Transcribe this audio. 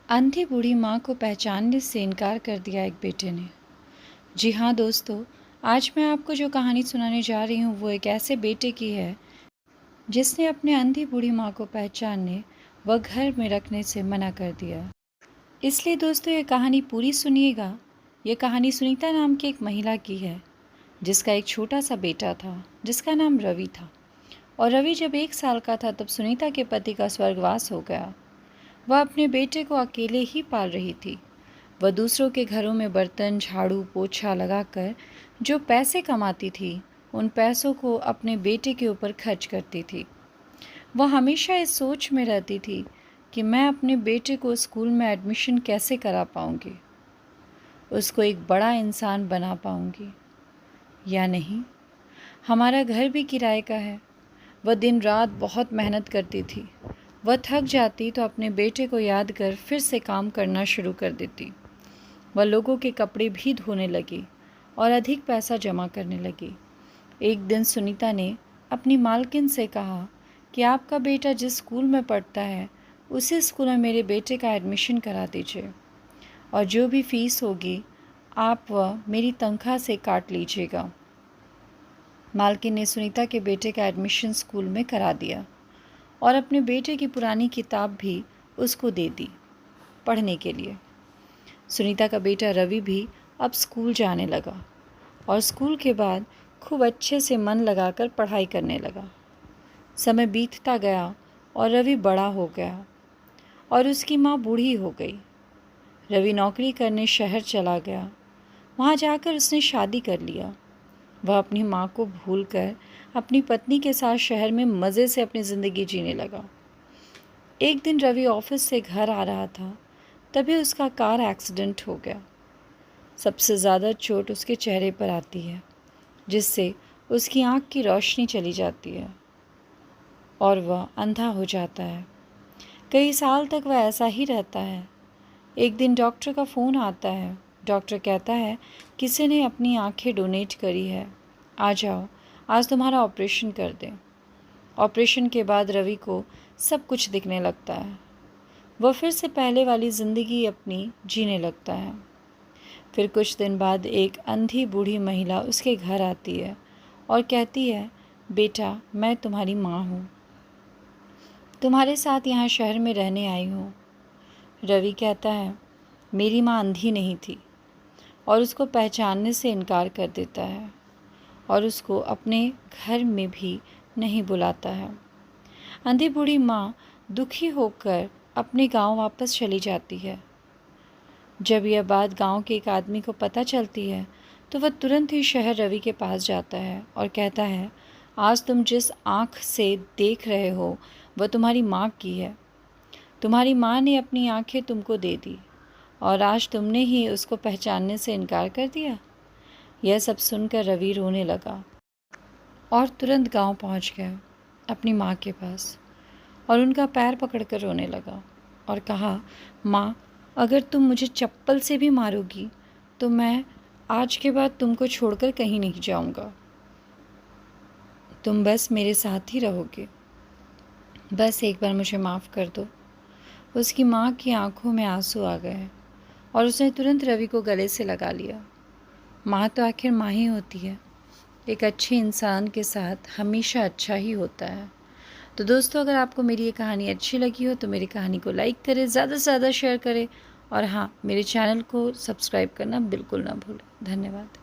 अंधी बूढ़ी माँ को पहचानने से इनकार कर दिया एक बेटे ने। जी हाँ दोस्तों, आज मैं आपको जो कहानी सुनाने जा रही हूँ वो एक ऐसे बेटे की है जिसने अपने अंधी बूढ़ी माँ को पहचानने व घर में रखने से मना कर दिया। इसलिए दोस्तों ये कहानी पूरी सुनिएगा। ये कहानी सुनीता नाम की एक महिला की है जिसका एक छोटा सा बेटा था जिसका नाम रवि था। और रवि जब 1 साल का था तब सुनीता के पति का स्वर्गवास हो गया। वह अपने बेटे को अकेले ही पाल रही थी। वह दूसरों के घरों में बर्तन, झाड़ू, पोछा लगाकर जो पैसे कमाती थी, उन पैसों को अपने बेटे के ऊपर खर्च करती थी। वह हमेशा इस सोच में रहती थी कि मैं अपने बेटे को स्कूल में एडमिशन कैसे करा पाऊंगी, उसको एक बड़ा इंसान बना पाऊंगी या नहीं। हमारा घर भी किराए का है। वह दिन रात बहुत मेहनत करती थी। वह थक जाती तो अपने बेटे को याद कर फिर से काम करना शुरू कर देती। वह लोगों के कपड़े भी धोने लगी और अधिक पैसा जमा करने लगी। एक दिन सुनीता ने अपनी मालकिन से कहा कि आपका बेटा जिस स्कूल में पढ़ता है उसी स्कूल में मेरे बेटे का एडमिशन करा दीजिए और जो भी फीस होगी आप वह मेरी तनख्वाह से काट लीजिएगा। मालकिन ने सुनीता के बेटे का एडमिशन स्कूल में करा दिया और अपने बेटे की पुरानी किताब भी उसको दे दी पढ़ने के लिए। सुनीता का बेटा रवि भी अब स्कूल जाने लगा और स्कूल के बाद खूब अच्छे से मन लगाकर पढ़ाई करने लगा। समय बीतता गया और रवि बड़ा हो गया और उसकी माँ बूढ़ी हो गई। रवि नौकरी करने शहर चला गया। वहाँ जाकर उसने शादी कर लिया। वह अपनी माँ को भूलकर अपनी पत्नी के साथ शहर में मज़े से अपनी ज़िंदगी जीने लगा। एक दिन रवि ऑफिस से घर आ रहा था, तभी उसका कार एक्सीडेंट हो गया। सबसे ज़्यादा चोट उसके चेहरे पर आती है, जिससे उसकी आँख की रोशनी चली जाती है और वह अंधा हो जाता है। कई साल तक वह ऐसा ही रहता है। एक दिन डॉक्टर का फ़ोन आता है। डॉक्टर कहता है किसी ने अपनी आँखें डोनेट करी है, आ जाओ, आज तुम्हारा ऑपरेशन कर दें। ऑपरेशन के बाद रवि को सब कुछ दिखने लगता है। वह फिर से पहले वाली ज़िंदगी अपनी जीने लगता है। फिर कुछ दिन बाद एक अंधी बूढ़ी महिला उसके घर आती है और कहती है, बेटा मैं तुम्हारी माँ हूँ, तुम्हारे साथ यहाँ शहर में रहने आई हूँ। रवि कहता है मेरी माँ अंधी नहीं थी और उसको पहचानने से इनकार कर देता है और उसको अपने घर में भी नहीं बुलाता है। अंधी बूढ़ी माँ दुखी होकर अपने गांव वापस चली जाती है। जब यह बात गांव के एक आदमी को पता चलती है तो वह तुरंत ही शहर रवि के पास जाता है और कहता है, आज तुम जिस आँख से देख रहे हो वह तुम्हारी माँ की है। तुम्हारी माँ ने अपनी आँखें तुमको दे दी और आज तुमने ही उसको पहचानने से इनकार कर दिया। यह सब सुनकर रवि रोने लगा और तुरंत गांव पहुंच गया अपनी माँ के पास और उनका पैर पकड़कर रोने लगा और कहा, माँ अगर तुम मुझे चप्पल से भी मारोगी तो मैं आज के बाद तुमको छोड़कर कहीं नहीं जाऊंगा। तुम बस मेरे साथ ही रहोगे। बस एक बार मुझे माफ़ कर दो। उसकी माँ की आंखों में आंसू आ गए और उसने तुरंत रवि को गले से लगा लिया। माँ तो आखिर माँ ही होती है। एक अच्छे इंसान के साथ हमेशा अच्छा ही होता है। तो दोस्तों, अगर आपको मेरी ये कहानी अच्छी लगी हो तो मेरी कहानी को लाइक करें, ज़्यादा से ज़्यादा शेयर करें और हाँ, मेरे चैनल को सब्सक्राइब करना बिल्कुल ना भूलें। धन्यवाद।